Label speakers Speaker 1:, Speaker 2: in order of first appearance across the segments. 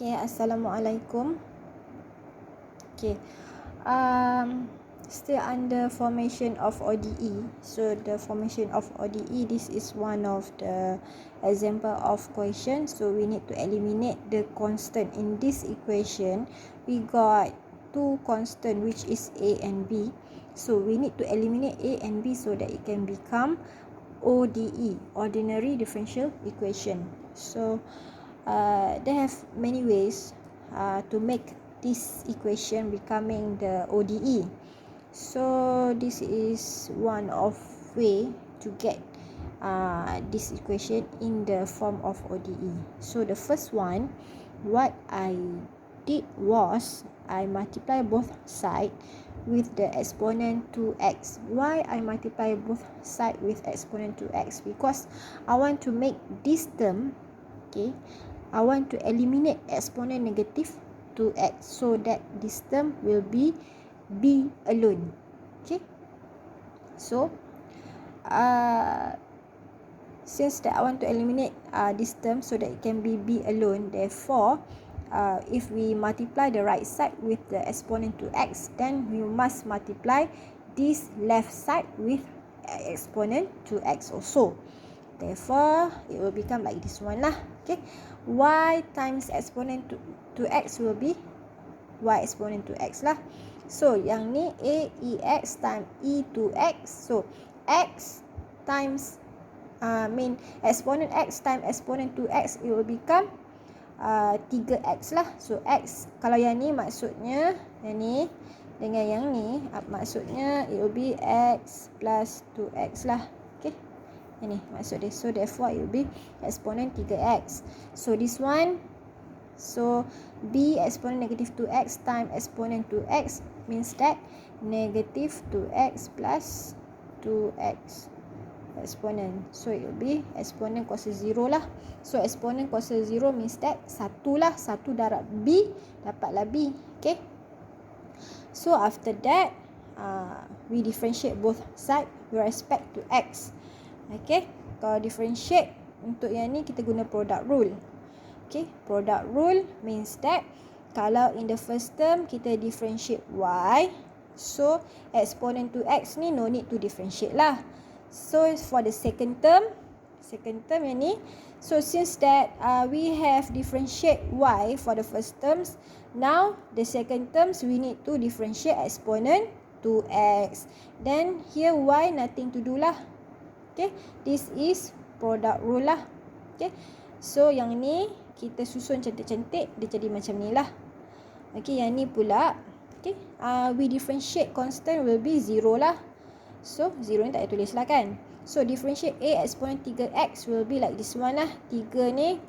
Speaker 1: Okay, Assalamualaikum. Okay, still under formation of ODE. So the formation of ODE, this is one of the example of question. So we need to eliminate the constant. In this equation, we got two constant, which is A and B. So we need to eliminate A and B so that it can become ODE, ordinary differential equation. So they have many ways to make this equation becoming the ODE. So this is one of way to get this equation in the form of ODE. So the first one, what I did was I multiply both sides with the exponent 2x. Why I multiply both sides with exponent 2x? Because I want to make this term, okay, I want to eliminate exponent negative 2x so that this term will be b alone. Okay, so since that I want to eliminate this term so that it can be b alone, therefore if we multiply the right side with the exponent 2x, then we must multiply this left side with exponent 2x also. Therefore it will become like this one lah. Okay, y times exponent 2x will be y exponent 2x lah. So yang ni a e(x) times e(2x). So x times exponent x times exponent 2x, it will become 3x lah. So x, kalau yang ni maksudnya yang ni dengan yang ni maksudnya it will be x plus 2x lah. Okay, ini maksud dia. So therefore it will be exponent 3x. So this one, so b exponent negative 2x times exponent 2x means that negative 2x plus 2x exponent. So it will be exponent kuasa 0 lah. So exponent kuasa 0 means that 1 lah. 1 darab b dapatlah b. Okay, so after that we differentiate both side with respect to x. Okay, kalau differentiate untuk yang ni kita guna product rule. Okay, product rule means that kalau in the first term kita differentiate y, so exponent 2x ni no need to differentiate lah. So for the second term yang ni, so since that we have differentiate y for the first terms, now the second terms we need to differentiate exponent 2x. Then here y nothing to do lah. Okay, this is product rule lah. Okay, so yang ni kita susun cantik-cantik, dia jadi macam ni lah. Okay, yang ni pula, okay, we differentiate constant will be 0 lah. So 0 ni tak payah tulis lah kan. So differentiate a exponent 3x will be like this one lah. 3 ni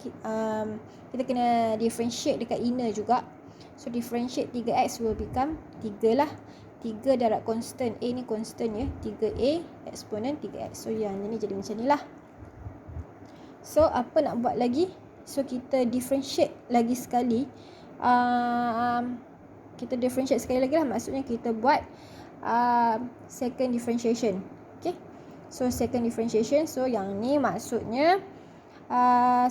Speaker 1: kita kena differentiate dekat inner juga. So differentiate 3x will become 3 lah. 3 darab constant a ni constant ya, 3a exponent 3x. So yang ni jadi macam ni lah. So apa nak buat lagi? So kita differentiate lagi sekali. Kita differentiate sekali lagi lah. Maksudnya kita buat second differentiation. Okay, so second differentiation. So yang ni maksudnya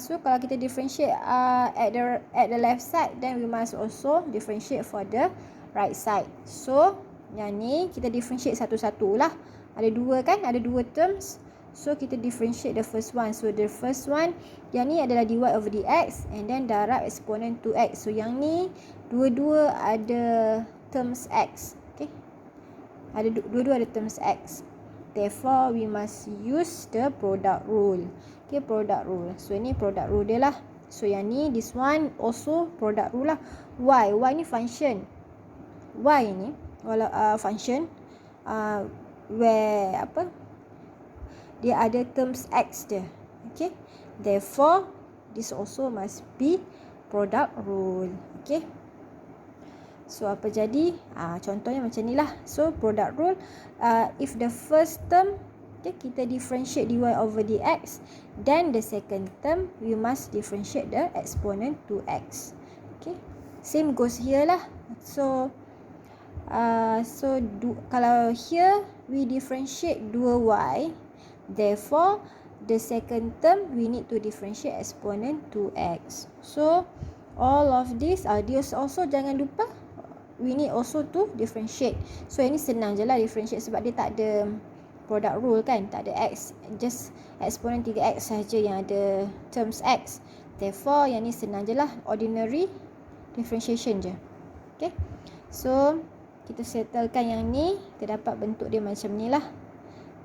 Speaker 1: so kalau kita differentiate at the left side, then we must also differentiate for the right side. So yang ni kita differentiate satu-satu lah. Ada dua kan, ada dua terms. So kita differentiate the first one. So the first one, yang ni adalah dy over dx and then darab exponent 2x. So yang ni dua-dua ada terms x. Okay, ada dua-dua ada terms x. Therefore we must use the product rule. Okay, product rule. So ini product rule dia lah. So yang ni, this one also product rule lah. Y ni function. Y ni function where dia ada terms x dia. Okay, therefore this also must be product rule. Okay, so apa jadi? Contohnya macam ni lah. So product rule, if the first term, okay, kita differentiate dy over dx, then the second term we must differentiate the exponent 2x. Okay, same goes here lah. So kalau here we differentiate 2y, therefore the second term we need to differentiate exponent 2x. So all of this also jangan lupa we need also to differentiate. So ini senang je lah differentiate sebab dia tak ada product rule kan, tak ada x, just exponent 3x sahaja yang ada terms x. Therefore yang ni senang je lah, ordinary differentiation je. Okay, so kita settlekan yang ni, kita dapat bentuk dia macam ni lah.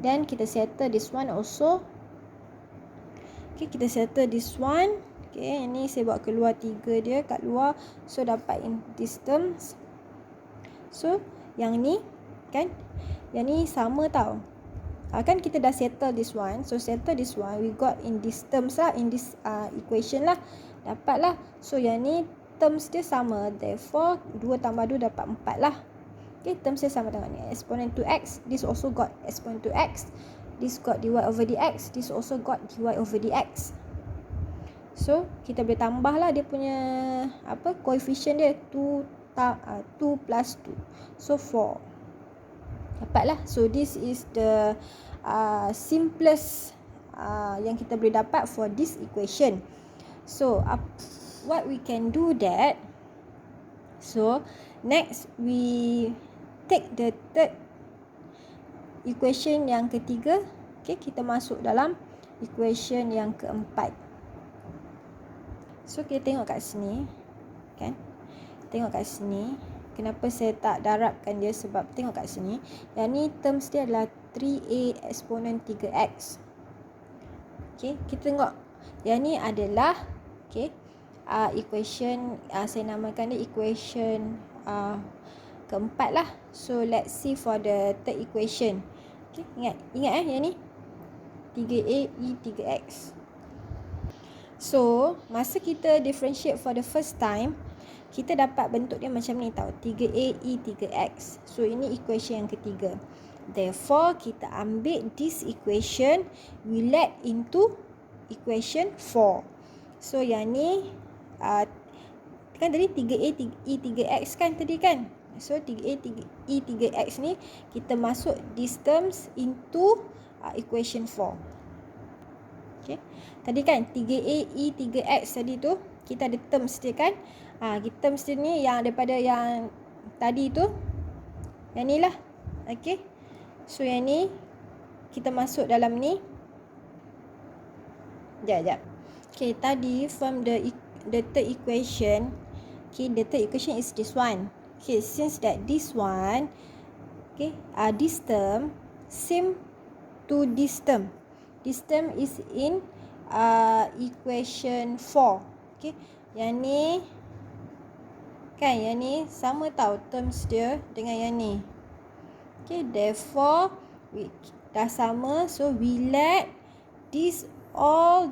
Speaker 1: Dan kita settle this one also. Okay, kita settle this one. Okay, yang ni saya buat keluar 3 dia kat luar, so dapat in this terms. So yang ni kan, yang ni sama tau. Kan kita dah settle this one, so settle this one, we got in this terms lah, in this equation lah, dapat lah. So yang ni terms dia sama, therefore 2 tambah 2 dapat 4 lah. Okay, terms dia sama dengan ni, exponent to x, this also got exponent to x, this got dy over dx, this also got dy over dx. So kita boleh tambah lah dia punya coefficient dia, 2 plus 2, so 4 dapat lah. So this is the simplest yang kita boleh dapat for this equation. So what we can do that, so next we take the third equation yang ketiga. Okay, kita masuk dalam equation yang keempat. So kita tengok kat sini kan, tengok kat sini, kenapa saya tak darabkan dia, sebab tengok kat sini, yang ni terms dia adalah 3a exponent 3x. Okay, kita tengok yang ni adalah equation, saya namakan dia equation keempat lah. So let's see for the third equation. Okay, ingat yang ni 3a e 3x. So masa kita differentiate for the first time, kita dapat bentuk dia macam ni tau, 3a e 3x. So ini equation yang ketiga. Therefore kita ambil this equation, we let into equation 4. So yang ni kan tadi 3a e 3x kan tadi kan. So 3a e 3x ni kita masuk these terms into equation 4. Okay, tadi kan 3a e 3x tadi tu kita ada terms dia kan. Terms dia ni yang daripada yang tadi tu, yang ni lah. Okay, so yang ni kita masuk dalam ni. Sekejap. Okay, tadi from the third equation, okay, the third equation is this one. Okay, since that this one, okay, this term same to this term. This term is in equation 4. Okay, yang ni kan, yang ni sama tau terms dia dengan yang ni. Okay, therefore dah sama, so we let this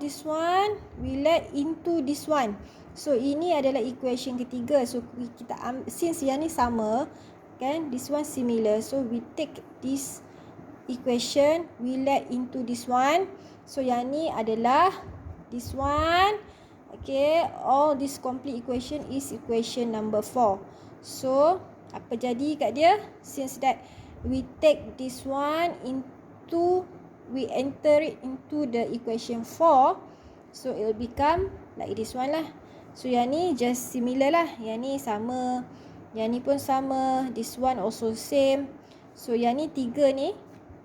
Speaker 1: this one, we let into this one. So ini adalah equation ketiga. So kita since yang ni sama kan, this one similar, so we take this equation, we let into this one. So yang ni adalah this one. Okay, all this complete equation is equation number 4. So apa jadi kat dia? Since that we take this one into, we enter it into the equation 4, so it will become like this one lah. So yang ni just similar lah, yang ni sama, yang ni pun sama, this one also same. So yang ni 3 ni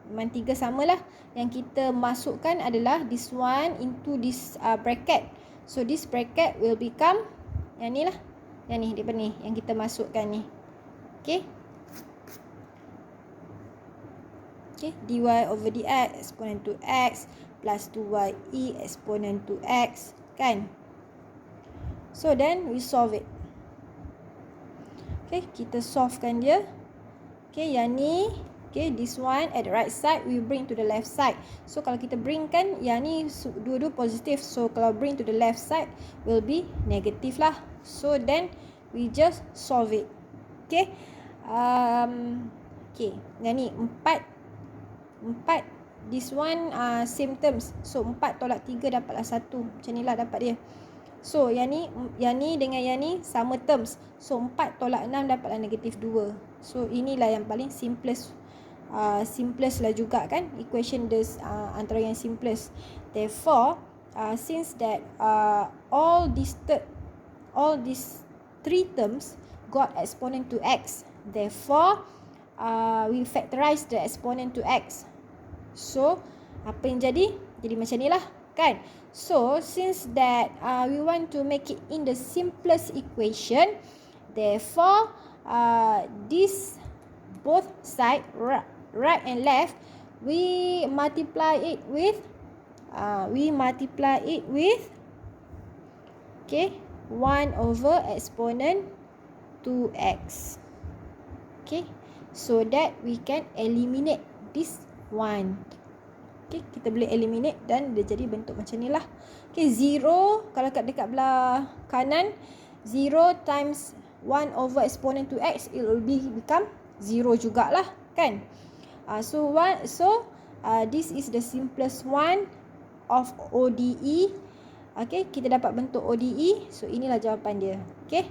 Speaker 1: memang 3 sama lah. Yang kita masukkan adalah this one into this bracket. So this bracket will become yang ni lah, yang ni daripada ni yang kita masukkan ni. Okay, okay, dy over dx exponent to x plus 2y e exponent to x kan. So then we solve it. Okay, kita solvekan dia. Okay, yang ni, okay, this one at the right side we bring to the left side. So kalau kita bring kan, yang ni dua-dua positif, so kalau bring to the left side will be negative lah. So then we just solve it. Okay, okay, yang ni 4, this one same terms, so 4 tolak 3 dapatlah 1. Macam ni lah dapat dia. So yang ni dengan yang ni sama terms, so 4 tolak 6 dapatlah negatif 2. So inilah yang paling simplest lah juga kan, equation this antara yang simplest. Therefore since that all these third all these three terms got exponent to x. Therefore, we factorize the exponent to x. So, apa yang jadi? Jadi macam ni lah, kan? So, since that we want to make it in the simplest equation, therefore, this both side, right and left, we multiply it with, okay, 1 over exponent 2x. Okay, so that we can eliminate this one. Okay, kita boleh eliminate dan dia jadi bentuk macam ni lah. Okay, 0, kalau kat dekat belah kanan, 0 times 1 over exponent 2x, it will become 0 jugalah, kan? So this is the simplest one of ODE. Okay, kita dapat bentuk ODE. So inilah jawapan dia. Okay.